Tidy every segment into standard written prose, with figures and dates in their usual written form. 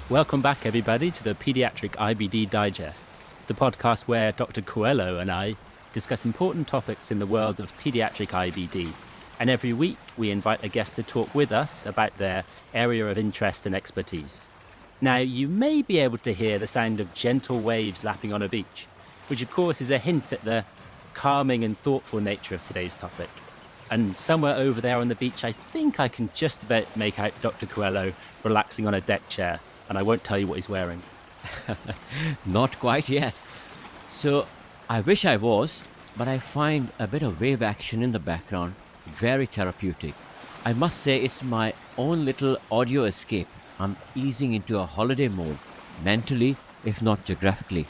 Welcome back, everybody, to the Pediatric IBD Digest, the podcast where Dr. Coelho and I discuss important topics in the world of pediatric IBD. And every week, we invite a guest to talk with us about their area of interest and expertise. Now, you may be able to hear the sound of gentle waves lapping on a beach, which of course is a hint at the calming and thoughtful nature of today's topic. And somewhere over there on the beach, I think I can just about make out Dr. Coelho relaxing on a deck chair. And I won't tell you what he's wearing. Not quite yet. So I wish I was, but I find a bit of wave action in the background very therapeutic. I must say it's my own little audio escape. I'm easing into a holiday mode, mentally, if not geographically.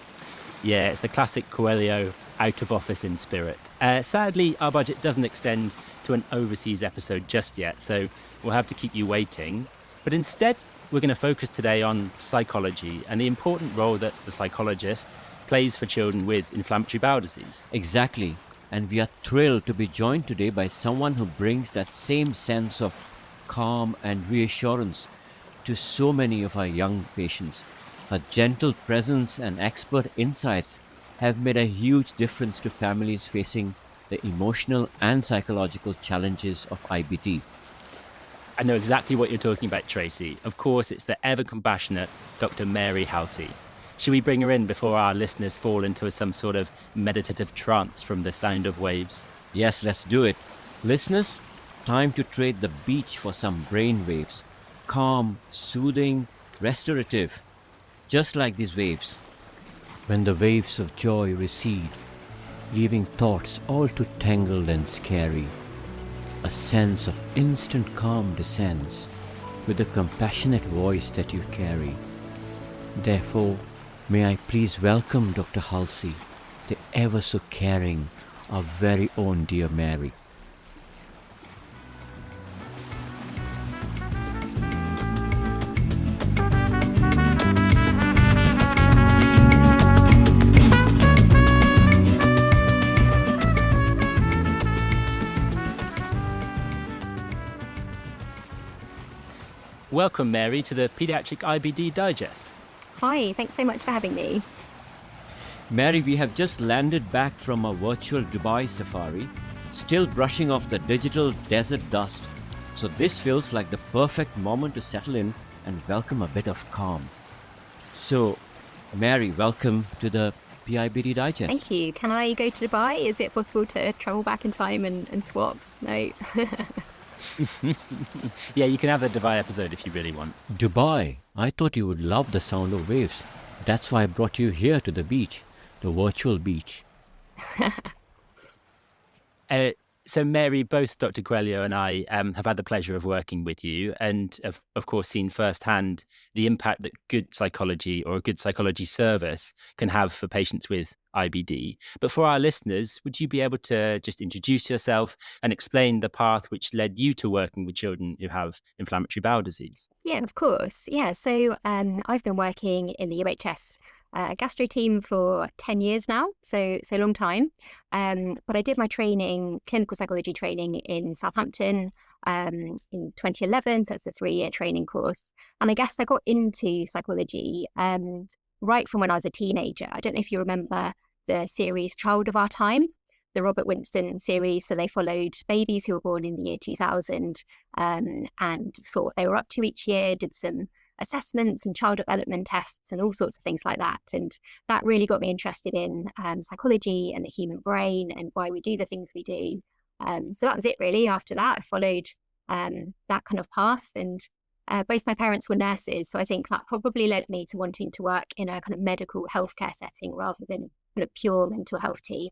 Yeah, it's the classic Coelho out of office in spirit. Sadly, our budget doesn't extend to an overseas episode just yet, so we'll have to keep you waiting. But instead, we're going to focus today on psychology and the important role that the psychologist plays for children with inflammatory bowel disease. Exactly. And we are thrilled to be joined today by someone who brings that same sense of calm and reassurance to so many of our young patients. Her gentle presence and expert insights have made a huge difference to families facing the emotional and psychological challenges of IBD. I know exactly what you're talking about, Tracy. Of course, it's the ever-compassionate Dr. Mary Halsey. Should we bring her in before our listeners fall into some sort of meditative trance from the sound of waves? Yes, let's do it. Listeners, time to trade the beach for some brain waves. Calm, soothing, restorative. Just like these waves. When the waves of joy recede, leaving thoughts all too tangled and scary, a sense of instant calm descends with the compassionate voice that you carry. Therefore, may I please welcome Dr. Halsey, the ever so caring, our very own dear Mary. Welcome, Mary, to the Pediatric IBD Digest. Hi, thanks so much for having me. Mary, we have just landed back from a virtual Dubai safari, still brushing off the digital desert dust. So this feels like the perfect moment to settle in and welcome a bit of calm. So, Mary, welcome to the pIBD Digest. Thank you. Can I go to Dubai? Is it possible to travel back in time and swap? No. Yeah, you can have the Dubai episode if you really want. Dubai? I thought you would love the sound of waves. That's why I brought you here to the beach, the virtual beach. So, Mary, both Dr. Coelho and I have had the pleasure of working with you and, of course, seen firsthand the impact that good psychology or a good psychology service can have for patients with IBD. But for our listeners, would you be able to just introduce yourself and explain the path which led you to working with children who have inflammatory bowel disease? Yeah, of course. Yeah, so I've been working in the UHS gastro team for 10 years now, so long time. But I did my training, clinical psychology training in Southampton in 2011, so it's a 3-year training course. And I guess I got into psychology right from when I was a teenager. I don't know if you remember the series Child of Our Time, the Robert Winston series. So they followed babies who were born in the year 2000 and saw what they were up to each year, did some assessments and child development tests and all sorts of things like that. And that really got me interested in psychology and the human brain and why we do the things we do. So that was it really. After that, I followed that kind of path, and both my parents were nurses. So I think that probably led me to wanting to work in a kind of medical healthcare setting rather than kind of pure mental health team.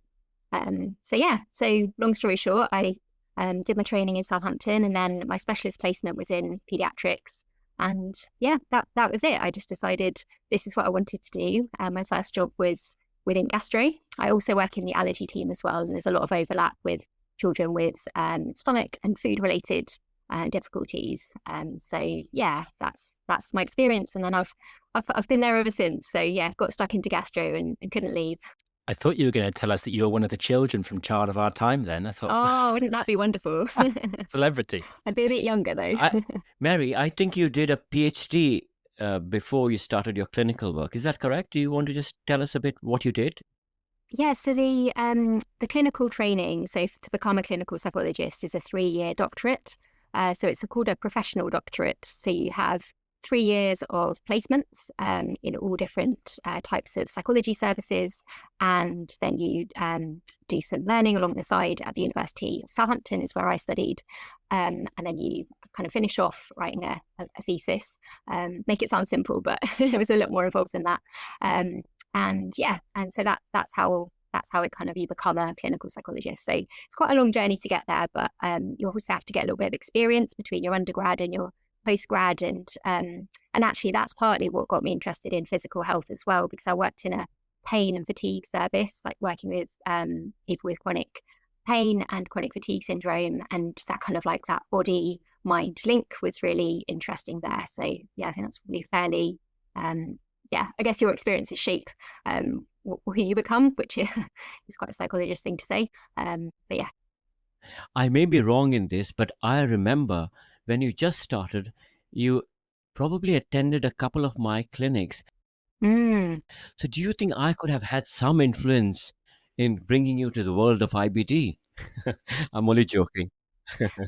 So long story short, I did my training in Southampton, and then my specialist placement was in pediatrics. And yeah, that was it. I just decided this is what I wanted to do. My first job was within gastro. I also work in the allergy team as well, and there's a lot of overlap with children with stomach and food related difficulties. So yeah, that's my experience, and then I've been there ever since. So yeah, got stuck into gastro and couldn't leave. I thought you were going to tell us that you were one of the children from Child of Our Time then. I thought, oh, wouldn't that be wonderful? Celebrity. I'd be a bit younger though. Mary, I think you did a PhD before you started your clinical work. Is that correct? Do you want to just tell us a bit what you did? Yeah, so the clinical training, so to become a clinical psychologist, is a 3-year doctorate. So it's called a professional doctorate. So you have 3 years of placements in all different types of psychology services, and then you do some learning along the side at the University of Southampton, is where I studied, and then you kind of finish off writing a thesis. Make it sound simple, but it was a lot more involved than that. And so that's how it kind of, you become a clinical psychologist. So it's quite a long journey to get there, but you also have to get a little bit of experience between your undergrad and your postgrad, and actually that's partly what got me interested in physical health as well, because I worked in a pain and fatigue service, like working with people with chronic pain and chronic fatigue syndrome, and that kind of like that body mind link was really interesting there. So yeah, I think that's really fairly I guess your experiences shape who you become, which is quite a psychologist thing to say. But yeah. I may be wrong in this, but I remember when you just started, you probably attended a couple of my clinics. Mm. So do you think I could have had some influence in bringing you to the world of IBD? I'm only joking.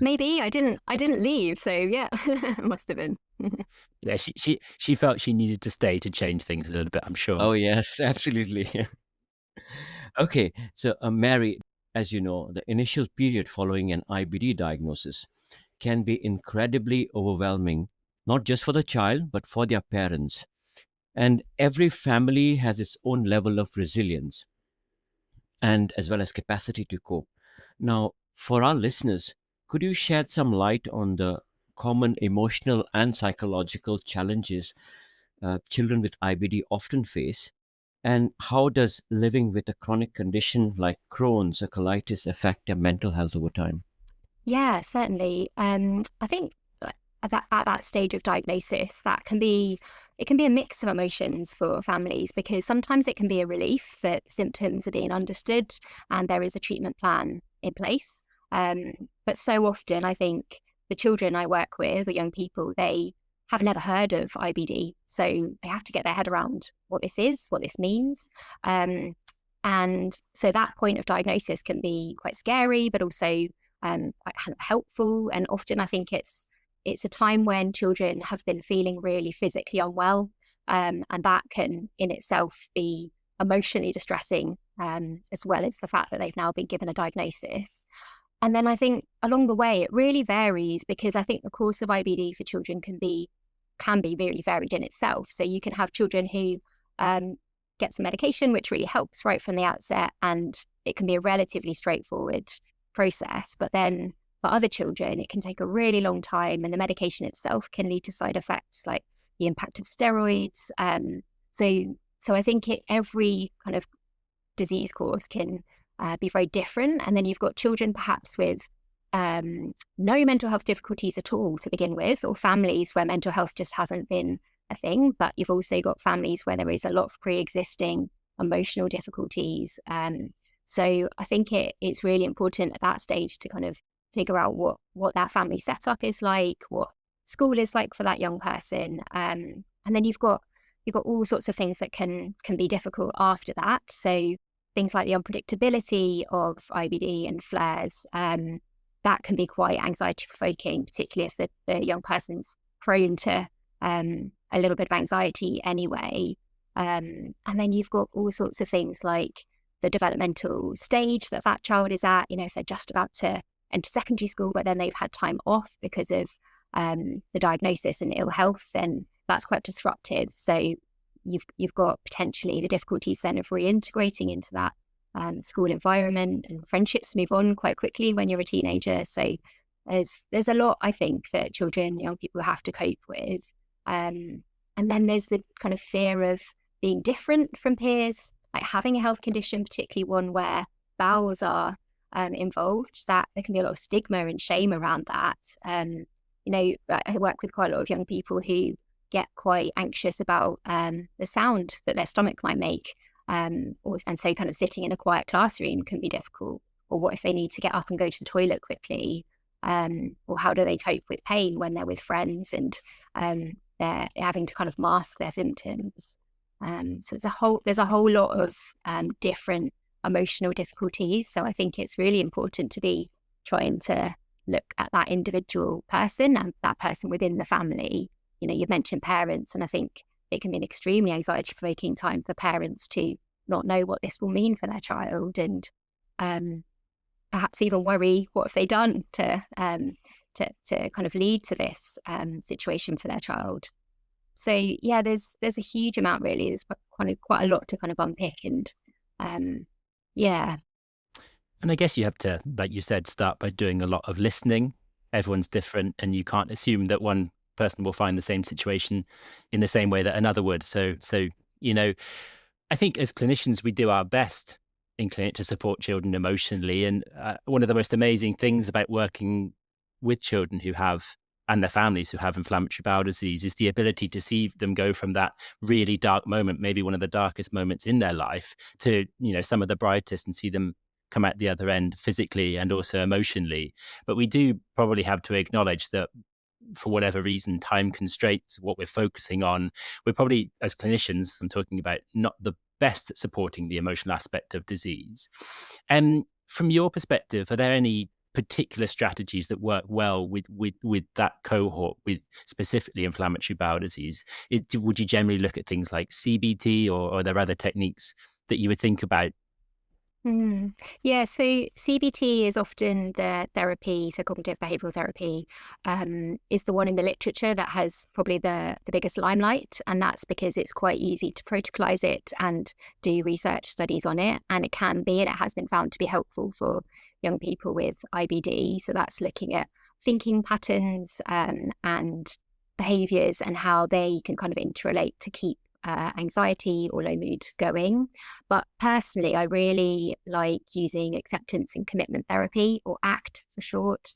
Maybe I didn't leave, so yeah, must have been. Yeah, she felt she needed to stay to change things a little bit, I'm sure. Oh, yes, absolutely. Okay, so Mary, as you know, the initial period following an IBD diagnosis can be incredibly overwhelming, not just for the child, but for their parents. And every family has its own level of resilience and as well as capacity to cope. Now, for our listeners, could you shed some light on the common emotional and psychological challenges children with IBD often face? And how does living with a chronic condition like Crohn's or colitis affect their mental health over time? Yeah, certainly. I think at that stage of diagnosis, it can be a mix of emotions for families, because sometimes it can be a relief that symptoms are being understood and there is a treatment plan in place. But so often, I think the children I work with, or young people, they have never heard of IBD, so they have to get their head around what this is, what this means. And so that point of diagnosis can be quite scary, but also quite kind of helpful. And often I think it's a time when children have been feeling really physically unwell, and that can in itself be emotionally distressing, as well as the fact that they've now been given a diagnosis. And then I think along the way it really varies, because I think the course of IBD for children can be really varied in itself. So you can have children who get some medication which really helps right from the outset, and it can be a relatively straightforward process. But then for other children, it can take a really long time, and the medication itself can lead to side effects like the impact of steroids. So I think every kind of disease course can be very different. And then you've got children perhaps with no mental health difficulties at all to begin with, or families where mental health just hasn't been a thing. But you've also got families where there is a lot of pre-existing emotional difficulties. So I think it's really important at that stage to kind of figure out what that family setup is like, what school is like for that young person. And then you've got all sorts of things that can be difficult after that. So things like the unpredictability of IBD and flares, that can be quite anxiety provoking, particularly if the young person's prone to a little bit of anxiety anyway. And then you've got all sorts of things like the developmental stage that child is at. You know, if they're just about to enter secondary school, but then they've had time off because of the diagnosis and ill health, then that's quite disruptive. So you've got potentially the difficulties then of reintegrating into that school environment, and friendships move on quite quickly when you're a teenager. So there's a lot, I think, that children, young people have to cope with. And then there's the kind of fear of being different from peers, like having a health condition, particularly one where bowels are involved, that there can be a lot of stigma and shame around that. You know, I work with quite a lot of young people who get quite anxious about the sound that their stomach might make. And so kind of sitting in a quiet classroom can be difficult. Or what if they need to get up and go to the toilet quickly? Or how do they cope with pain when they're with friends? And they're having to kind of mask their symptoms. So there's a whole lot of different emotional difficulties. So I think it's really important to be trying to look at that individual person and that person within the family. You mentioned parents, and I think it can be an extremely anxiety-provoking time for parents to not know what this will mean for their child, and perhaps even worry, what have they done to kind of lead to this situation for their child. So yeah, there's a huge amount, really. There's quite a lot to kind of unpick, and yeah. And I guess you have to, like you said, start by doing a lot of listening. Everyone's different, and you can't assume that one person will find the same situation in the same way that another would. So I think as clinicians, we do our best in clinic to support children emotionally. And one of the most amazing things about working with children who have, and their families who have, inflammatory bowel disease is the ability to see them go from that really dark moment, maybe one of the darkest moments in their life, to some of the brightest, and see them come out the other end physically and also emotionally. But we do probably have to acknowledge that for whatever reason, time constraints, what we're focusing on, we're probably, as clinicians, I'm talking about, not the best at supporting the emotional aspect of disease. And from your perspective, are there any particular strategies that work well with that cohort, with specifically inflammatory bowel disease? Would you generally look at things like CBT, or are there other techniques that you would think about? Yeah, so CBT is often the therapy, so cognitive behavioral therapy, is the one in the literature that has probably the biggest limelight. And that's because it's quite easy to protocolize it and do research studies on it. And it has been found to be helpful for young people with IBD. So that's looking at thinking patterns and behaviors and how they can kind of interrelate to keep anxiety or low mood going. But personally, I really like using acceptance and commitment therapy, or ACT for short,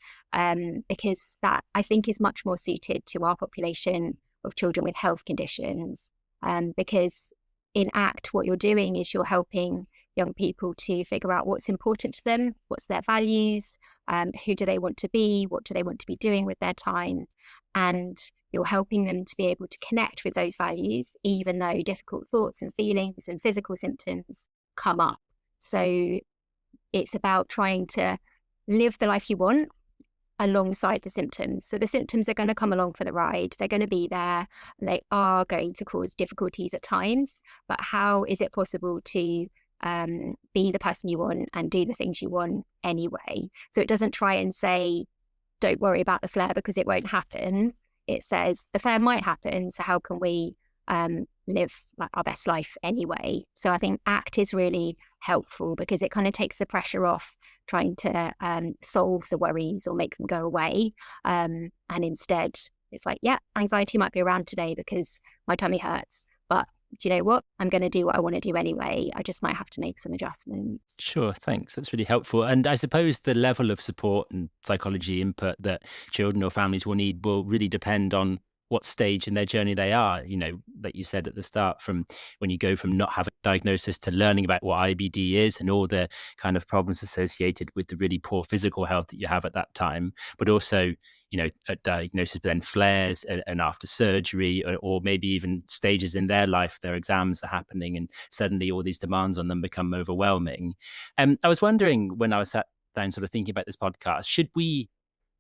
because that I think is much more suited to our population of children with health conditions. Because in ACT, what you're doing is you're helping young people to figure out what's important to them, what's their values, who do they want to be, what do they want to be doing with their time. And you're helping them to be able to connect with those values, even though difficult thoughts and feelings and physical symptoms come up. So it's about trying to live the life you want alongside the symptoms. So the symptoms are going to come along for the ride. They're going to be there, and they are going to cause difficulties at times. But how is it possible to be the person you want and do the things you want anyway? So it doesn't try and say, don't worry about the flare because it won't happen. It says the flare might happen, so how can we live like our best life anyway? So I think ACT is really helpful because it kind of takes the pressure off trying to solve the worries or make them go away. And instead, it's like, yeah, anxiety might be around today because my tummy hurts, but do you know what? I'm going to do what I want to do anyway. I just might have to make some adjustments. Sure, thanks. That's really helpful. And I suppose the level of support and psychology input that children or families will need will really depend on what stage in their journey they are. Like you said at the start, from when you go from not having a diagnosis to learning about what IBD is and all the kind of problems associated with the really poor physical health that you have at that time, but also a diagnosis, then flares and after surgery, or maybe even stages in their life, their exams are happening and suddenly all these demands on them become overwhelming. I was wondering, when I was sat down sort of thinking about this podcast, should we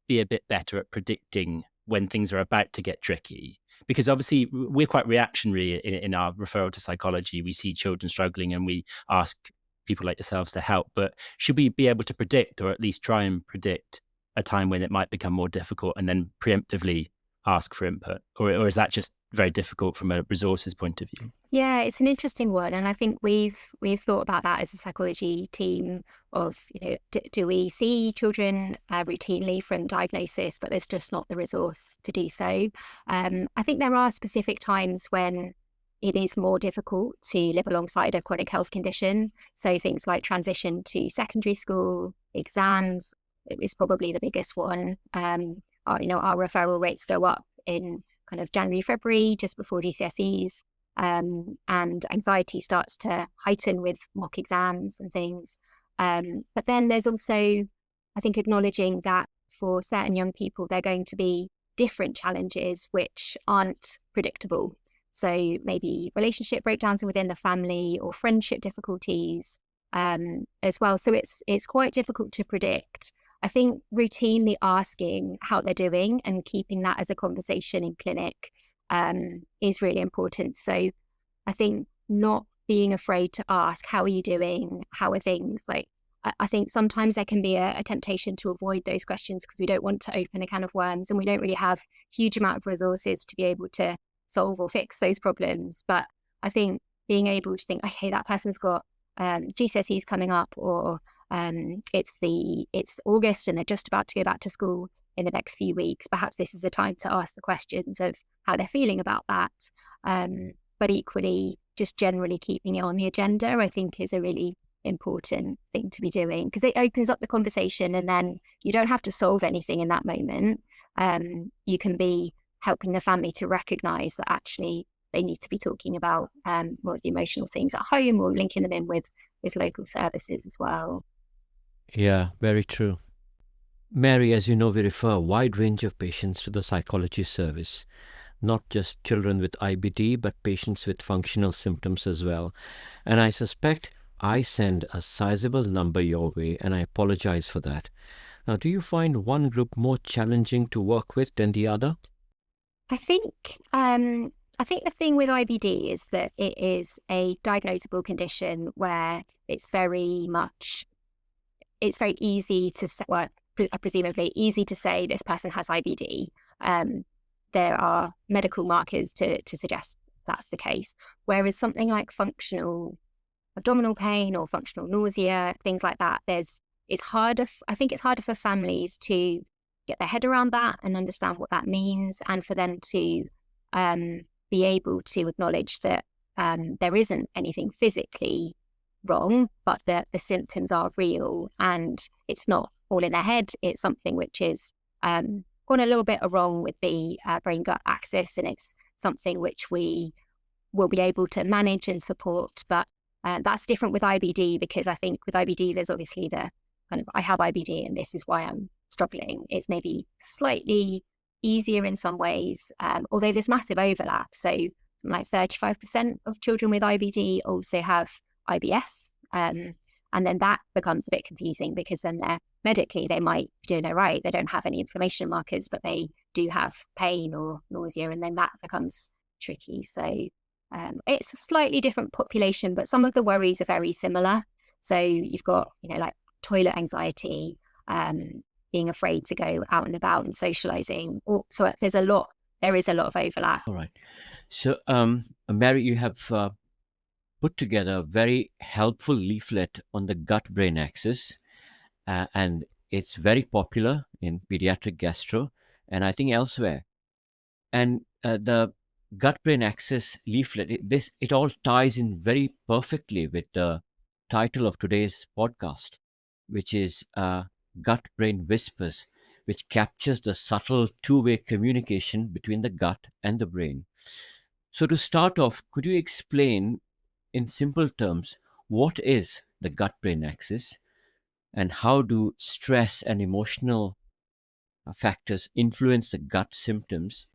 be a bit better at predicting when things are about to get tricky? Because obviously we're quite reactionary in our referral to psychology. We see children struggling and we ask people like yourselves to help, but should we be able to predict, or at least try and predict, a time when it might become more difficult and then preemptively ask for input? Or is that just very difficult from a resources point of view? Yeah, it's an interesting one. And I think we've thought about that as a psychology team of, do we see children routinely from diagnosis, but there's just not the resource to do so. I think there are specific times when it is more difficult to live alongside a chronic health condition. So things like transition to secondary school, exams is probably the biggest one. Our referral rates go up in kind of January, February, just before GCSEs, and anxiety starts to heighten with mock exams and things. But then there's also, I think, acknowledging that for certain young people, they're going to be different challenges which aren't predictable. So maybe relationship breakdowns within the family or friendship difficulties as well. So it's quite difficult to predict. I think routinely asking how they're doing and keeping that as a conversation in clinic is really important. So I think not being afraid to ask, how are you doing? How are things? Like, I think sometimes there can be a temptation to avoid those questions because we don't want to open a can of worms, and we don't really have huge amount of resources to be able to solve or fix those problems. But I think being able to think, okay, that person's got GCSEs coming up, or it's August and they're just about to go back to school in the next few weeks. Perhaps this is a time to ask the questions of how they're feeling about that. But equally, just generally keeping it on the agenda, I think, is a really important thing to be doing, because it opens up the conversation, and then you don't have to solve anything in that moment. You can be helping the family to recognize that actually they need to be talking about more of the emotional things at home, or linking them in with local services as well. Yeah, very true. Mary, as you know, we refer a wide range of patients to the psychology service, not just children with IBD, but patients with functional symptoms as well. And I suspect I send a sizable number your way, and I apologize for that. Now, do you find one group more challenging to work with than the other? I think the thing with IBD is that it is a diagnosable condition where it's very easy to say, well, presumably easy to say this person has IBD. There are medical markers to suggest that's the case. Whereas something like functional abdominal pain or functional nausea, things like that, I think it's harder for families to get their head around that and understand what that means, and for them to be able to acknowledge that there isn't anything physically wrong, but that the symptoms are real, and it's not all in their head. It's something which is gone a little bit wrong with the brain-gut axis, and it's something which we will be able to manage and support. But that's different with IBD, because I think with IBD, there's obviously the kind of, I have IBD and this is why I'm struggling. It's maybe slightly easier in some ways, although there's massive overlap. So something like 35% of children with IBD also have IBS. And then that becomes a bit confusing, because then medically they might be doing it right. They don't have any inflammation markers, but they do have pain or nausea, and then that becomes tricky. So it's a slightly different population, but some of the worries are very similar. So you've got, like toilet anxiety, being afraid to go out and about and socializing. So there is a lot of overlap. All right. So, Mary, you have put together a very helpful leaflet on the gut-brain axis, and it's very popular in pediatric gastro, and I think elsewhere. And the gut-brain axis leaflet, it all ties in very perfectly with the title of today's podcast, which is Gut-Brain Whispers, which captures the subtle two-way communication between the gut and the brain. So to start off, could you explain in simple terms what is the gut-brain axis, and how do stress and emotional factors influence the gut symptoms,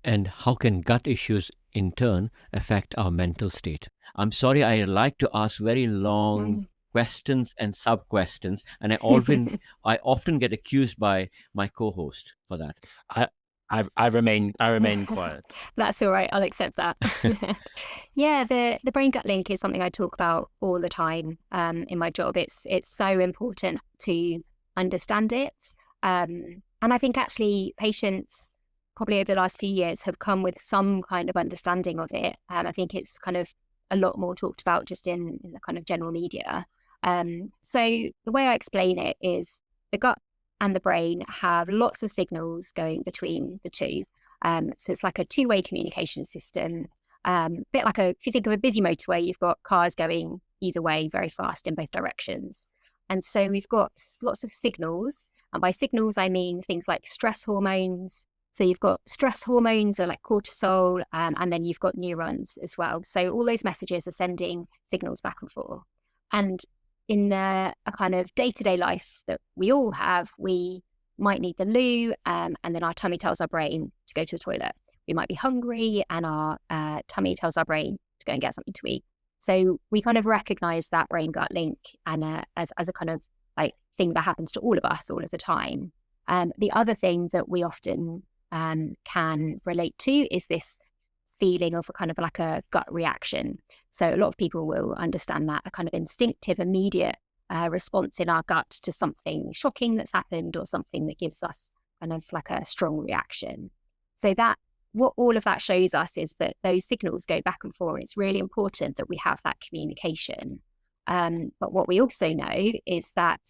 and how can gut issues in turn affect our mental state? I'm sorry, I like to ask very long questions and sub-questions, and I often get accused by my co-host for that. I remain quiet. That's all right. I'll accept that. Yeah, the brain gut link is something I talk about all the time in my job. It's so important to understand it, and I think actually patients probably over the last few years have come with some kind of understanding of it, and I think it's kind of a lot more talked about just in the kind of general media. So the way I explain it is the gut and the brain have lots of signals going between the two. So it's like a two-way communication system, a bit like if you think of a busy motorway, you've got cars going either way very fast in both directions. And so we've got lots of signals. And by signals, I mean things like stress hormones. So you've got stress hormones or like cortisol, and then you've got neurons as well. So all those messages are sending signals back and forth. And in a kind of day-to-day life that we all have, we might need the loo, and then our tummy tells our brain to go to the toilet. We might be hungry, and our tummy tells our brain to go and get something to eat. So we kind of recognize that brain gut link and as a kind of like thing that happens to all of us all of the time. The other thing that we often can relate to is this feeling of a kind of like a gut reaction. So a lot of people will understand that, a kind of instinctive, immediate response in our gut to something shocking that's happened or something that gives us kind of like a strong reaction. So that what all of that shows us is that those signals go back and forth. It's really important that we have that communication. But what we also know is that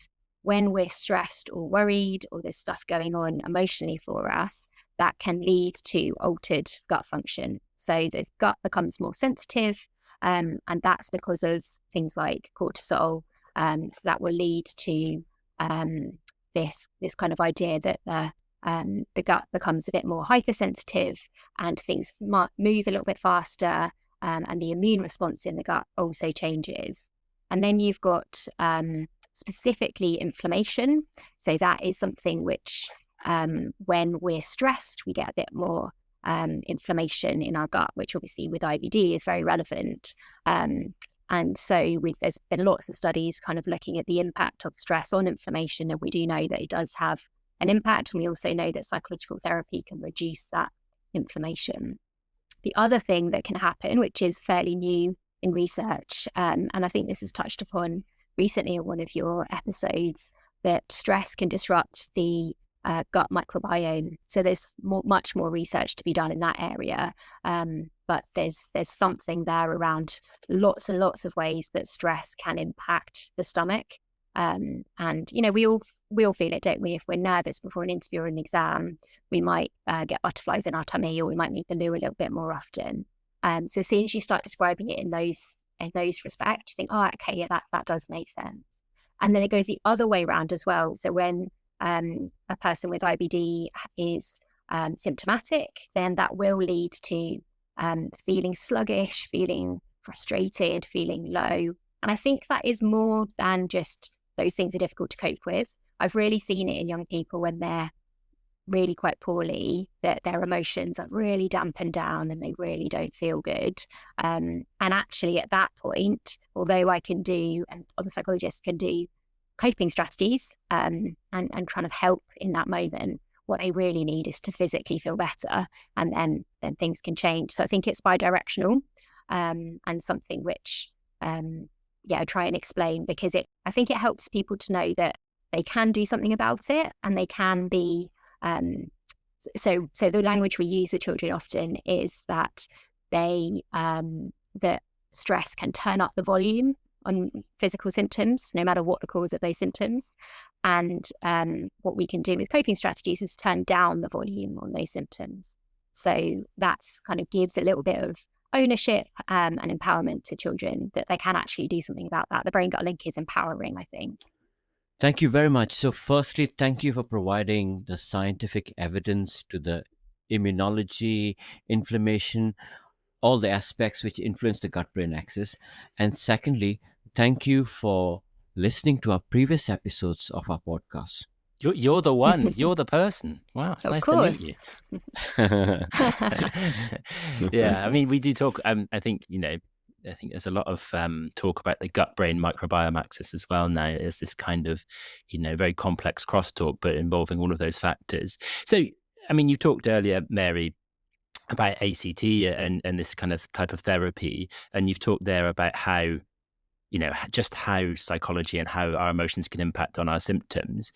when we're stressed or worried or there's stuff going on emotionally for us, that can lead to altered gut function. So the gut becomes more sensitive, and that's because of things like cortisol. So that will lead to this kind of idea that the gut becomes a bit more hypersensitive and things might move a little bit faster, and the immune response in the gut also changes. And then you've got specifically inflammation. So that is something which when we're stressed, we get a bit more inflammation in our gut, which obviously with IBD is very relevant. And so there's been lots of studies kind of looking at the impact of stress on inflammation, and we do know that it does have an impact. And we also know that psychological therapy can reduce that inflammation. The other thing that can happen, which is fairly new in research, and I think this is touched upon recently in one of your episodes, that stress can disrupt the gut microbiome. So there's much more research to be done in that area. But there's something there around lots and lots of ways that stress can impact the stomach. And we all feel it, don't we? If we're nervous before an interview or an exam, we might get butterflies in our tummy, or we might need the loo a little bit more often. So as soon as you start describing it in those respects, you think, oh, okay, yeah, that does make sense. And then it goes the other way around as well. So when a person with IBD is symptomatic, then that will lead to feeling sluggish, feeling frustrated, feeling low. And I think that is more than just those things are difficult to cope with. I've really seen it in young people when they're really quite poorly, that their emotions are really dampened down and they really don't feel good. And actually at that point, although I can do, and other psychologists can do coping strategies and kind of help in that moment, what they really need is to physically feel better, and then things can change. So I think it's bi-directional, and something which I try and explain, because I think it helps people to know that they can do something about it, and they can be so the language we use with children often is that that stress can turn up the volume on physical symptoms, no matter what the cause of those symptoms. And what we can do with coping strategies is turn down the volume on those symptoms. So that's kind of gives a little bit of ownership and empowerment to children, that they can actually do something about that. The brain gut link is empowering, I think. Thank you very much. So firstly, thank you for providing the scientific evidence to the immunology, inflammation, all the aspects which influence the gut-brain axis. And secondly, thank you for listening to our previous episodes of our podcast. You're the one. You're the person. Wow, it's nice to meet you. Yeah, I mean, we do talk. I think there's a lot of talk about the gut-brain microbiome axis as well now, as this kind of very complex crosstalk, but involving all of those factors. So, I mean, you talked earlier, Mary, about ACT and this kind of type of therapy, and you've talked there about how just how psychology and how our emotions can impact on our symptoms.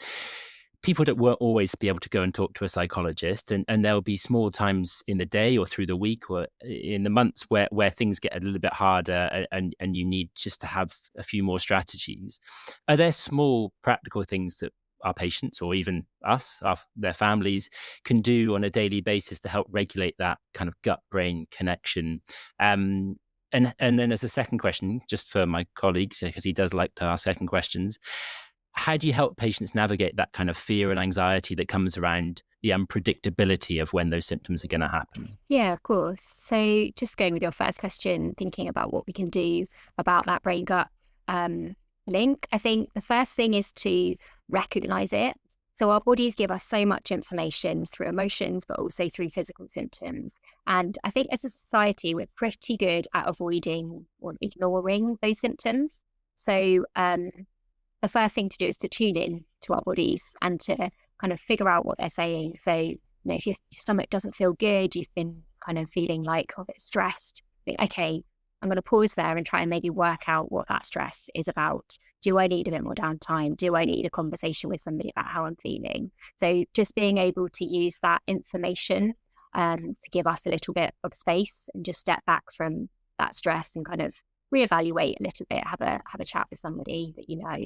People that won't always be able to go and talk to a psychologist, and there'll be small times in the day or through the week or in the months where things get a little bit harder and you need just to have a few more strategies. Are there small practical things that our patients, or even us, their families, can do on a daily basis to help regulate that kind of gut-brain connection? And then as a second question, just for my colleague, because he does like to ask second questions, how do you help patients navigate that kind of fear and anxiety that comes around the unpredictability of when those symptoms are going to happen? Yeah, of course. So just going with your first question, thinking about what we can do about that brain-gut link, I think the first thing is to recognize it. So our bodies give us so much information through emotions, but also through physical symptoms. And I think as a society, we're pretty good at avoiding or ignoring those symptoms. So the first thing to do is to tune in to our bodies and to kind of figure out what they're saying. So, if your stomach doesn't feel good, you've been kind of feeling like a bit stressed, think, okay, I'm going to pause there and try and maybe work out what that stress is about. Do I need a bit more downtime? Do I need a conversation with somebody about how I'm feeling? So just being able to use that information to give us a little bit of space and just step back from that stress and kind of reevaluate a little bit, have a chat with somebody that you know.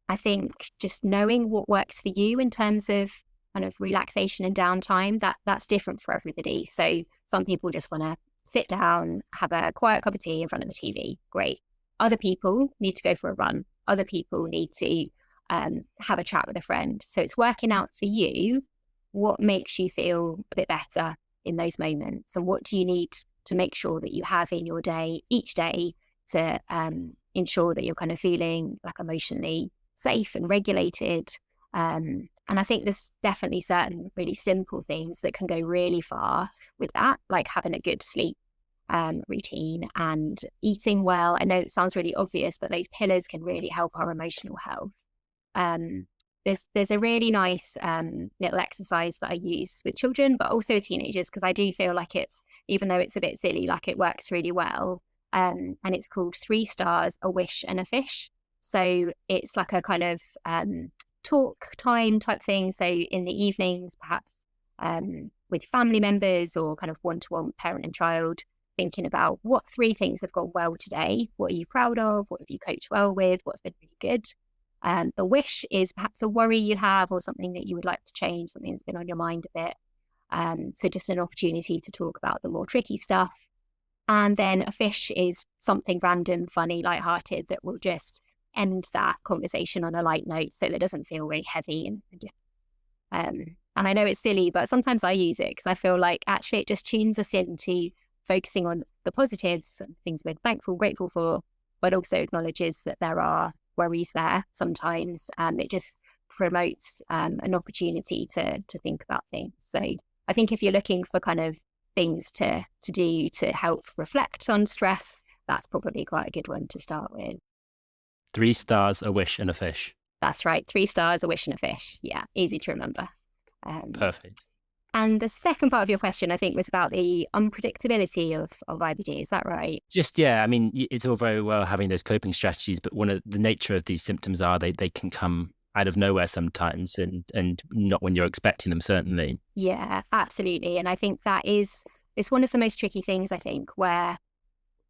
I think just knowing what works for you in terms of kind of relaxation and downtime, that's different for everybody. So some people just want to sit down, have a quiet cup of tea in front of the TV. Great. Other people need to go for a run. Other people need to have a chat with a friend. So it's working out for you what makes you feel a bit better in those moments, and what do you need to make sure that you have in your day, each day, to ensure that you're kind of feeling like emotionally safe and regulated. And I think there's definitely certain really simple things that can go really far with that, like having a good sleep routine and eating well. I know it sounds really obvious, but those pillars can really help our emotional health. There's a really nice little exercise that I use with children, but also teenagers, because I do feel like it's, even though it's a bit silly, like it works really well. And it's called 3 stars, a wish and a fish. So it's like a kind of talk time type thing. So in the evenings, perhaps with family members or kind of one-to-one parent and child, thinking about what 3 things have gone well today. What are you proud of? What have you coped well with? What's been really good? The wish is perhaps a worry you have or something that you would like to change, something that's been on your mind a bit. So just an opportunity to talk about the more tricky stuff. And then a fish is something random, funny, lighthearted that will just end that conversation on a light note so that it doesn't feel really heavy. And I know it's silly, but sometimes I use it because I feel like actually it just tunes us into focusing on the positives and things we're thankful, grateful for, but also acknowledges that there are worries there sometimes. It just promotes an opportunity to think about things. So I think if you're looking for kind of things to do to help reflect on stress, that's probably quite a good one to start with. 3 stars, a wish and a fish. That's right. 3 stars, a wish and a fish. Yeah, easy to remember. Perfect. And the second part of your question, I think, was about the unpredictability of IBD. Is that right? Just, yeah, I mean, it's all very well having those coping strategies, but one of the nature of these symptoms are they can come out of nowhere sometimes and not when you're expecting them, certainly. Yeah, absolutely. And I think it's one of the most tricky things, I think, where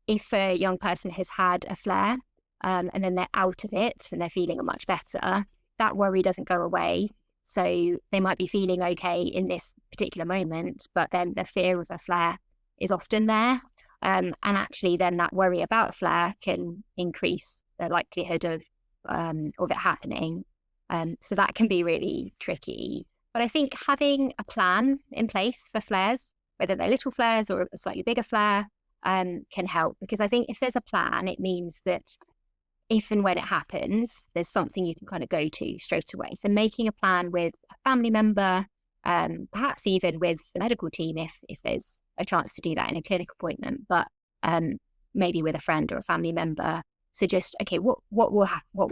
if a young person has had a flare and then they're out of it and they're feeling much better, that worry doesn't go away. So they might be feeling okay in this particular moment, but then the fear of a flare is often there. And actually then that worry about a flare can increase the likelihood of it happening. So that can be really tricky. But I think having a plan in place for flares, whether they're little flares or a slightly bigger flare, can help. Because I think if there's a plan, it means that if and when it happens, there's something you can kind of go to straight away. So making a plan with a family member, perhaps even with the medical team if there's a chance to do that in a clinic appointment, but maybe with a friend or a family member. So just, okay, what will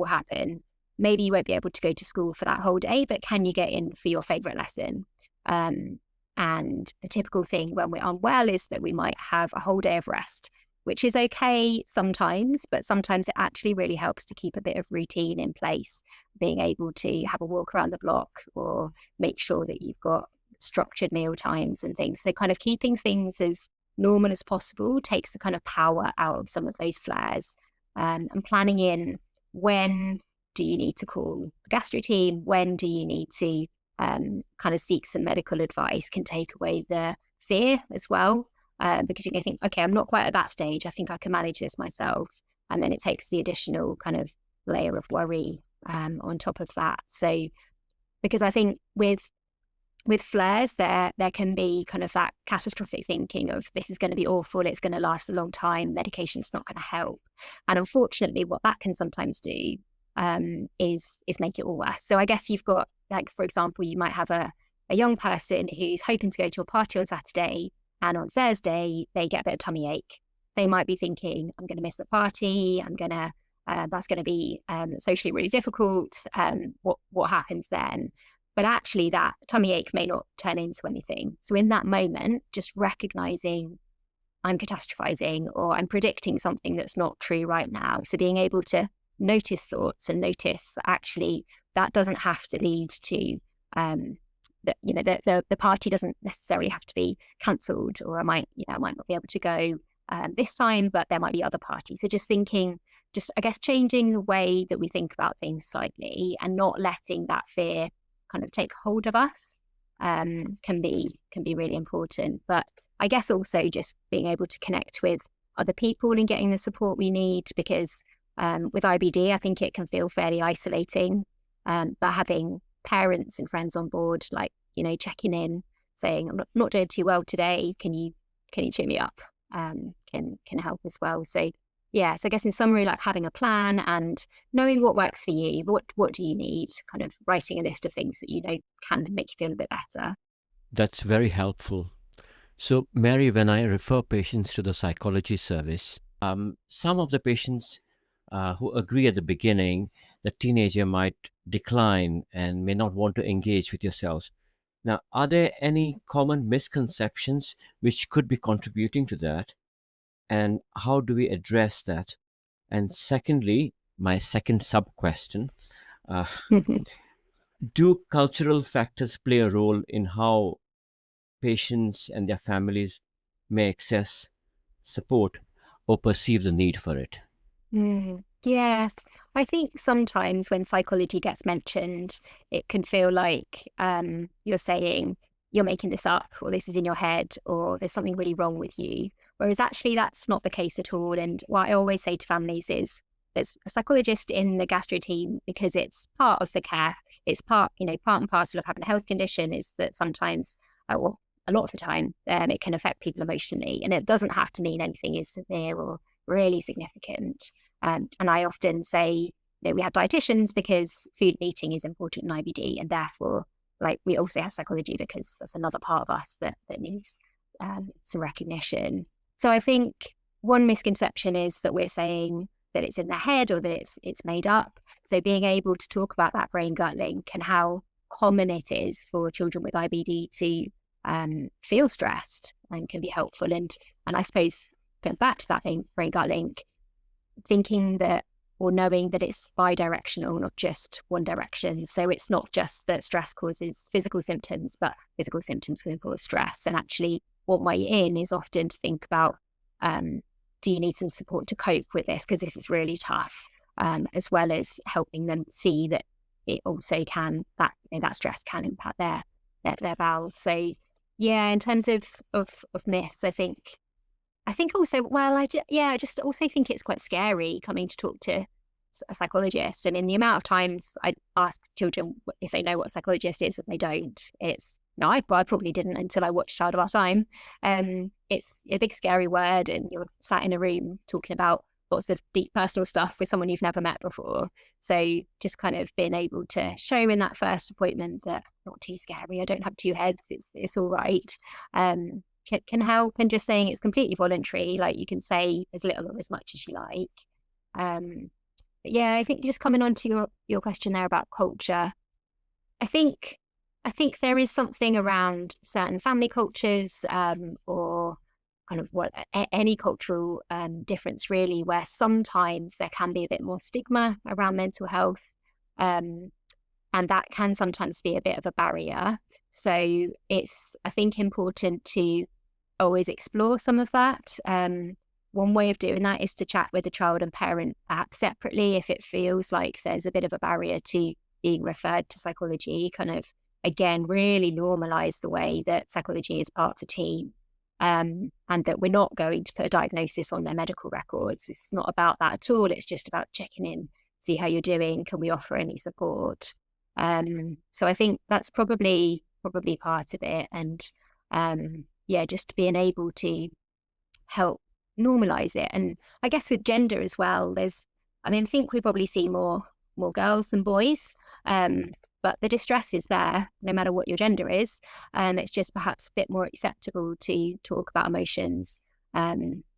happen? Maybe you won't be able to go to school for that whole day, but can you get in for your favorite lesson? And the typical thing when we're unwell is that we might have a whole day of rest, which is okay sometimes, but sometimes it actually really helps to keep a bit of routine in place, being able to have a walk around the block or make sure that you've got structured meal times and things. So kind of keeping things as normal as possible takes the kind of power out of some of those flares, and planning in when do you need to call the gastro team, when do you need to kind of seek some medical advice can take away the fear as well. Because you can think, okay, I'm not quite at that stage. I think I can manage this myself. And then it takes the additional kind of layer of worry on top of that. So, because I think with flares, there can be kind of that catastrophic thinking of this is going to be awful. It's going to last a long time. Medication's not going to help. And unfortunately, what that can sometimes do is make it all worse. So I guess you've got, like, for example, you might have a young person who's hoping to go to a party on Saturday, and on Thursday they get a bit of tummy ache. They might be thinking, I'm going to miss the party. That's going to be socially really difficult. What happens then? But actually that tummy ache may not turn into anything. So in that moment, just recognizing I'm catastrophizing or I'm predicting something that's not true right now. So being able to notice thoughts and notice that actually that doesn't have to lead to the party doesn't necessarily have to be cancelled, or I might not be able to go this time, but there might be other parties. So just I guess changing the way that we think about things slightly and not letting that fear kind of take hold of us can be really important. But I guess also just being able to connect with other people and getting the support we need, because with IBD, I think it can feel fairly isolating. But having parents and friends on board, like, checking in, saying, I'm not doing too well today, can you cheer me up, can help as well. So yeah, so I guess in summary, like having a plan and knowing what works for you, what do you need, kind of writing a list of things that can make you feel a bit better. That's very helpful. So, Mary, when I refer patients to the psychology service, some of the patients who agree at the beginning, the teenager might decline and may not want to engage with yourselves. Now, are there any common misconceptions which could be contributing to that? And how do we address that? And secondly, my second sub-question, do cultural factors play a role in how patients and their families may access support or perceive the need for it? Yeah, I think sometimes when psychology gets mentioned, it can feel like you're saying you're making this up, or this is in your head, or there's something really wrong with you. Whereas actually that's not the case at all. And what I always say to families is there's a psychologist in the gastro team because it's part of the care. It's part and parcel of having a health condition is that sometimes, well, a lot of the time, it can affect people emotionally. And it doesn't have to mean anything is severe or really significant. And I often say, we have dietitians because food and eating is important in IBD, and therefore, like, we also have psychology because that's another part of us that needs some recognition. So I think one misconception is that we're saying that it's in the head or that it's made up. So being able to talk about that brain-gut link and how common it is for children with IBD to feel stressed and can be helpful. And I suppose going back to that brain-gut link, thinking that or knowing that it's bi-directional, not just one direction. So it's not just that stress causes physical symptoms, but physical symptoms can cause stress. And actually what way in is often to think about, do you need some support to cope with this? Because this is really tough, as well as helping them see that it also can, that stress can impact their bowels. So yeah, in terms of myths, I think also, well, I just also think it's quite scary coming to talk to a psychologist. I mean, the amount of times I ask children if they know what a psychologist is, and they don't. I probably didn't until I watched Child of Our Time. It's a big scary word, and you're sat in a room talking about lots of deep personal stuff with someone you've never met before. So just kind of being able to show in that first appointment that not too scary, I don't have two heads, it's all right. Can help, and just saying it's completely voluntary, like you can say as little or as much as you like. But yeah, I think just coming on to your question there about culture, I think there is something around certain family cultures, or kind of any cultural difference really, where sometimes there can be a bit more stigma around mental health, and that can sometimes be a bit of a barrier. So it's, I think, important to always explore some of that. One way of doing that is to chat with the child and parent perhaps separately if it feels like there's a bit of a barrier to being referred to psychology. Kind of, again, really normalize the way that psychology is part of the team, and that we're not going to put a diagnosis on their medical records. It's not about that at all. It's just about checking in, see how you're doing, can we offer any support? So I think that's probably part of it. And just being able to help normalize it. And I guess with gender as well, I think we probably see more more girls than boys. But the distress is there, no matter what your gender is. It's just perhaps a bit more acceptable to talk about emotions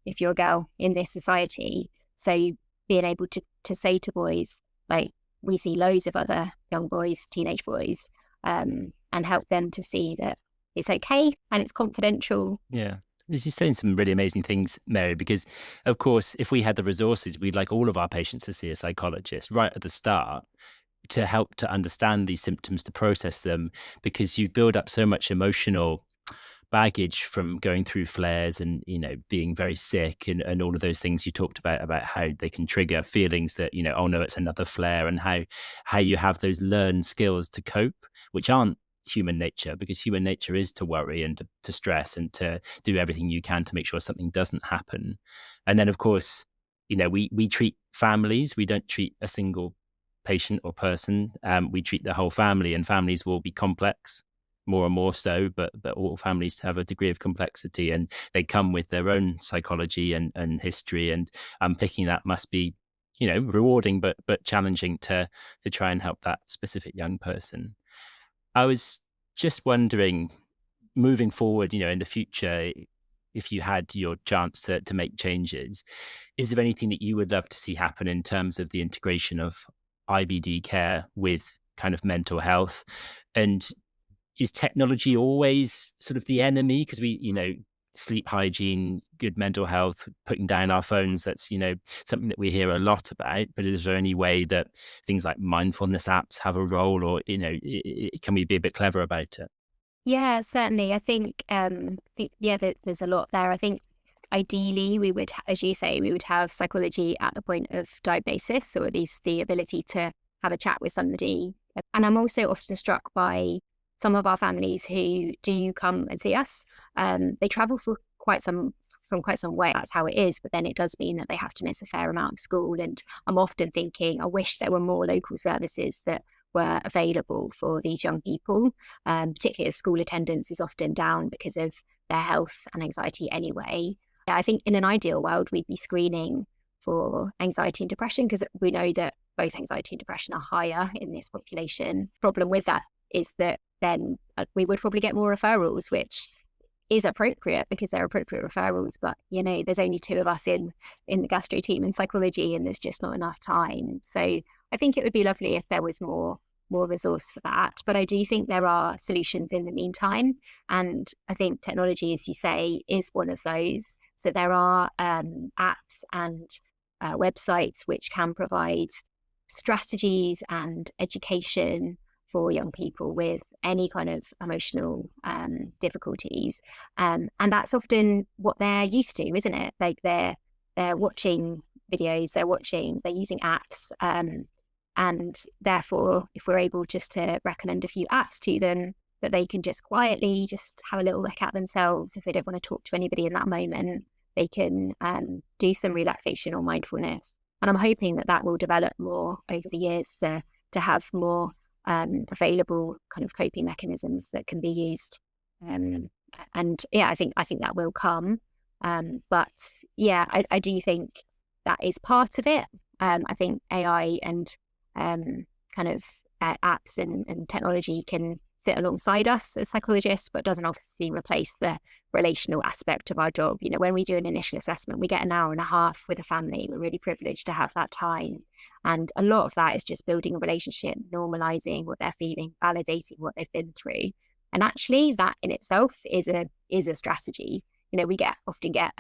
if you're a girl in this society. So being able to say to boys, like, we see loads of other young boys, teenage boys, and help them to see that it's okay and it's confidential. Yeah. You're saying some really amazing things, Mary, because, of course, if we had the resources, we'd like all of our patients to see a psychologist right at the start to help to understand these symptoms, to process them, because you build up so much emotional baggage from going through flares and, being very sick and all of those things you talked about how they can trigger feelings that, oh no, it's another flare, and how you have those learned skills to cope, which aren't human nature, because human nature is to worry and to stress and to do everything you can to make sure something doesn't happen. And then, of course, we treat families. We don't treat a single patient or person. We treat the whole family, and families will be complex, more and more so, but all families have a degree of complexity, and they come with their own psychology and history, and unpicking that must be rewarding but challenging to try and help that specific young person. I was just wondering, moving forward, in the future, if you had your chance to make changes, is there anything that you would love to see happen in terms of the integration of IBD care with kind of mental health? And is technology always sort of the enemy? Because we, sleep hygiene, good mental health, putting down our phones, that's, something that we hear a lot about. But is there any way that things like mindfulness apps have a role, or, can we be a bit clever about it? Yeah, certainly. I think, there's a lot there. I think ideally we would, as you say, we would have psychology at the point of diagnosis, or at least the ability to have a chat with somebody. And I'm also often struck by some of our families who do come and see us. They travel from quite some way. That's how it is. But then it does mean that they have to miss a fair amount of school. And I'm often thinking, I wish there were more local services that were available for these young people, particularly as school attendance is often down because of their health and anxiety anyway. I think in an ideal world, we'd be screening for anxiety and depression, because we know that both anxiety and depression are higher in this population. Problem with that is that then we would probably get more referrals, which is appropriate because they're appropriate referrals. But, there's only 2 of us in the gastro team in psychology, and there's just not enough time. So I think it would be lovely if there was more resource for that. But I do think there are solutions in the meantime. And I think technology, as you say, is one of those. So there are apps and websites which can provide strategies and education for young people with any kind of emotional difficulties. And that's often what they're used to, isn't it? Like they're watching videos, they're using apps. And therefore, if we're able just to recommend a few apps to them that they can just quietly just have a little look at themselves, if they don't want to talk to anybody in that moment, they can do some relaxation or mindfulness. And I'm hoping that will develop more over the years to have more available kind of coping mechanisms that can be used. And yeah, I think that will come. But yeah, I do think that is part of it. I think AI and kind of apps and technology can sit alongside us as psychologists, but doesn't obviously replace the relational aspect of our job. When we do an initial assessment, we get an hour and a half with a family. We're really privileged to have that time. And a lot of that is just building a relationship, normalizing what they're feeling, validating what they've been through. And actually that in itself is a strategy. We often get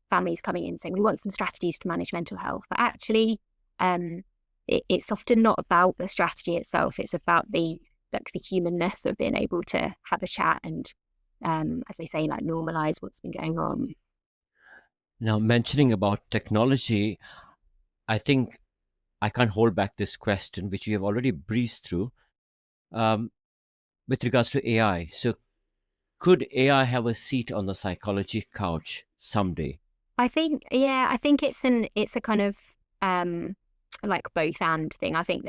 families coming in saying, we want some strategies to manage mental health. But actually, it's often not about the strategy itself. It's about the humanness of being able to have a chat and, as they say, normalize what's been going on. Now, mentioning about technology, I think I can't hold back this question, which you have already breezed through, with regards to AI. So could AI have a seat on the psychology couch someday? I think it's a kind of both and thing. I think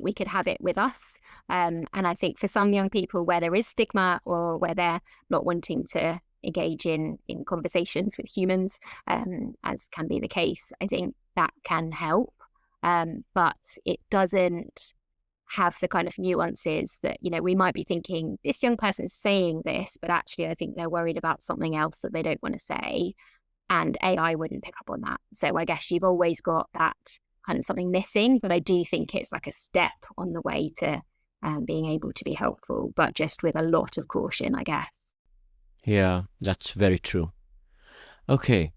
we could have it with us. And I think for some young people where there is stigma or where they're not wanting to engage in conversations with humans, as can be the case, I think that can help. but it doesn't have the kind of nuances that, we might be thinking this young person is saying this, but actually I think they're worried about something else that they don't want to say. And AI wouldn't pick up on that. So I guess you've always got that kind of something missing, but I do think it's like a step on the way to being able to be helpful, but just with a lot of caution, I guess. Yeah, that's very true. Okay.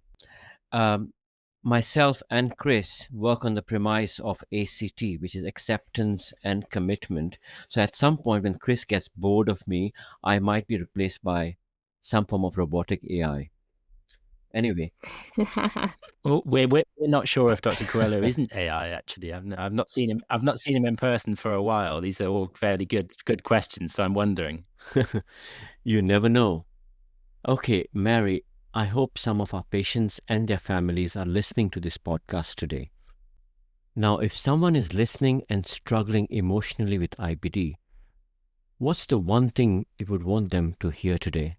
Myself and Chris work on the premise of ACT, which is acceptance and commitment. So at some point when Chris gets bored of me, I might be replaced by some form of robotic AI. Anyway. Well, we're not sure if Dr. Coelho isn't AI. Actually, I've not seen him. I've not seen him in person for a while. These are all fairly good questions. So I'm wondering. You never know. Okay, Mary, I hope some of our patients and their families are listening to this podcast today. Now, if someone is listening and struggling emotionally with IBD, what's the one thing you would want them to hear today?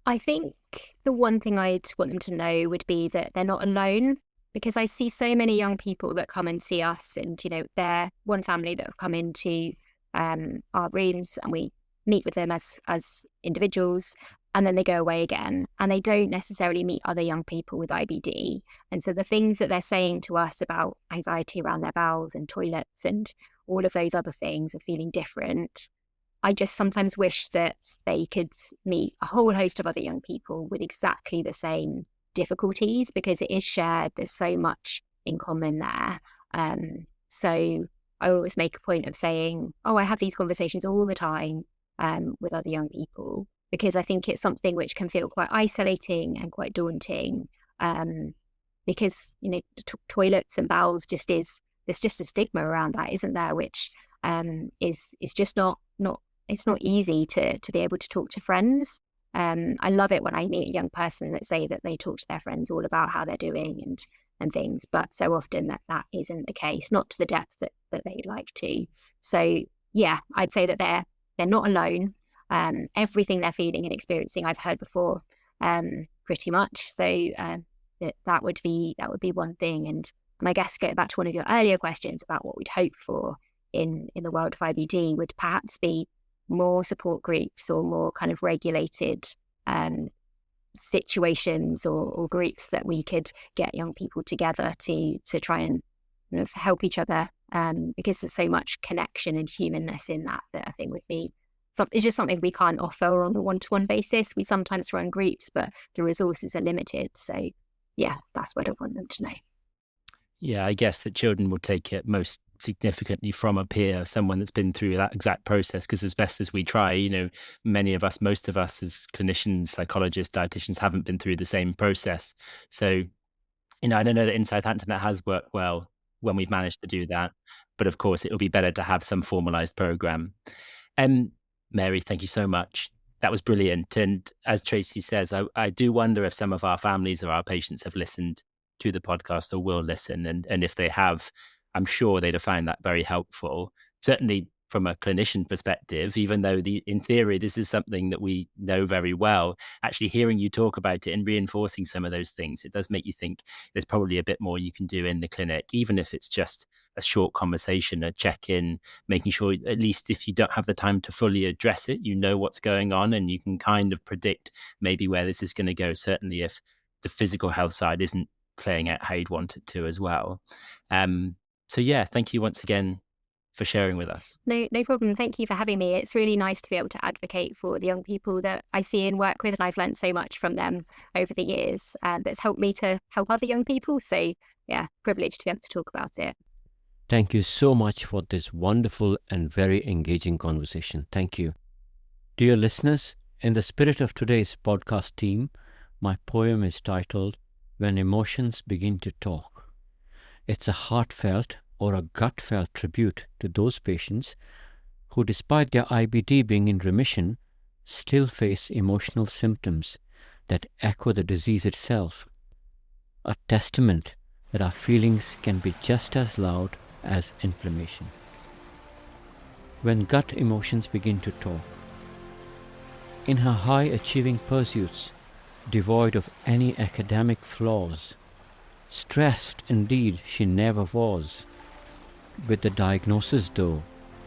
I think the one thing I'd want them to know would be that they're not alone, because I see so many young people that come and see us, and, they're one family that have come into our rooms, and we meet with them as individuals, and then they go away again, and they don't necessarily meet other young people with IBD. And so the things that they're saying to us about anxiety around their bowels and toilets and all of those other things of feeling different, I just sometimes wish that they could meet a whole host of other young people with exactly the same difficulties, because it is shared. There's so much in common there. So I always make a point of saying, I have these conversations all the time with other young people, because I think it's something which can feel quite isolating and quite daunting, because, toilets and bowels there's just a stigma around that, isn't there, which is just not it's not easy to be able to talk to friends. I love it when I meet a young person that say that they talk to their friends all about how they're doing and things, but so often that isn't the case, not to the depth that they'd like to. So yeah, I'd say that they're not alone. Everything they're feeling and experiencing, I've heard before, pretty much. So that would be one thing. And I guess going back to one of your earlier questions about what we'd hope for in the world of IBD would perhaps be more support groups or more kind of regulated situations or groups that we could get young people together to try and kind of help each other, because there's so much connection and humanness in that I think would be it's just something we can't offer on a one-to-one basis. We sometimes run groups, but the resources are limited. So yeah, that's what I want them to know. Yeah, I guess that children will take it most significantly from a peer, someone that's been through that exact process, because as best as we try, most of us as clinicians, psychologists, dietitians haven't been through the same process. So, I don't know that in Southampton it has worked well when we've managed to do that, but of course it will be better to have some formalized program. Mary, thank you so much. That was brilliant. And as Tracy says, I do wonder if some of our families or our patients have listened to the podcast or will listen. And if they have, I'm sure they'd have found that very helpful. Certainly from a clinician perspective, even though in theory, this is something that we know very well, actually hearing you talk about it and reinforcing some of those things, it does make you think there's probably a bit more you can do in the clinic, even if it's just a short conversation, a check-in, making sure at least if you don't have the time to fully address it, you know what's going on and you can kind of predict maybe where this is going to go, certainly if the physical health side isn't playing out how you'd want it to as well. So yeah, thank you once again for sharing with us. No problem. Thank you for having me. It's really nice to be able to advocate for the young people that I see and work with, and I've learned so much from them over the years. That's helped me to help other young people. So yeah, privileged to be able to talk about it. Thank you so much for this wonderful and very engaging conversation. Thank you. Dear listeners, in the spirit of today's podcast theme, my poem is titled When Emotions Begin to Talk. It's a heartfelt or a gut-felt tribute to those patients who, despite their IBD being in remission, still face emotional symptoms that echo the disease itself. A testament that our feelings can be just as loud as inflammation. When gut emotions begin to talk. In her high-achieving pursuits, devoid of any academic flaws, stressed indeed she never was, With the diagnosis though,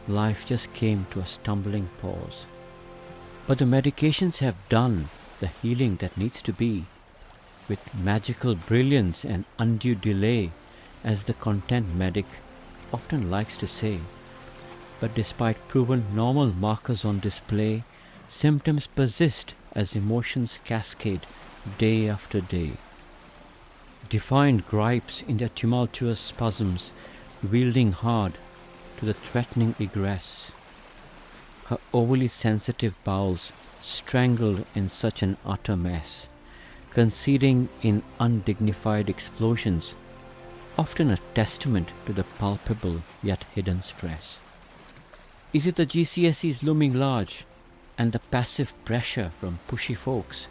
life just came to a stumbling pause. But the medications have done the healing that needs to be, with magical brilliance and undue delay, as the content medic often likes to say. But despite proven normal markers on display, symptoms persist as emotions cascade day after day. Defined gripes in their tumultuous spasms, wielding hard to the threatening egress. Her overly sensitive bowels strangled in such an utter mess, conceding in undignified explosions, often a testament to the palpable yet hidden stress. Is it the GCSEs looming large and the passive pressure from pushy folks,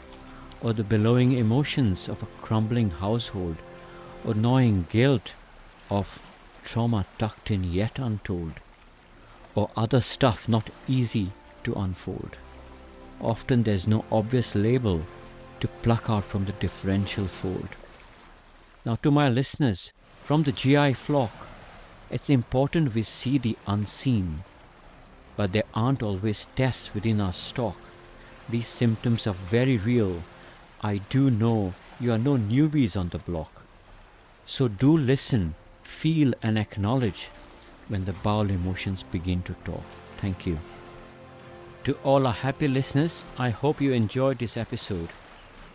or the bellowing emotions of a crumbling household, or gnawing guilt of trauma tucked in yet untold, or other stuff not easy to unfold? Often there's no obvious label to pluck out from the differential fold. Now to my listeners, from the GI flock, it's important we see the unseen, but there aren't always tests within our stock. These symptoms are very real. I do know you are no newbies on the block. So do listen, feel and acknowledge when the bowel emotions begin to talk. Thank you. To all our happy listeners, I hope you enjoyed this episode.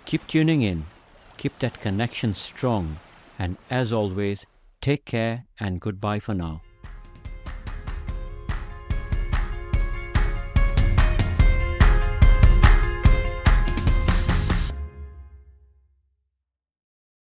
Keep tuning in, keep that connection strong, and as always, take care and goodbye for now.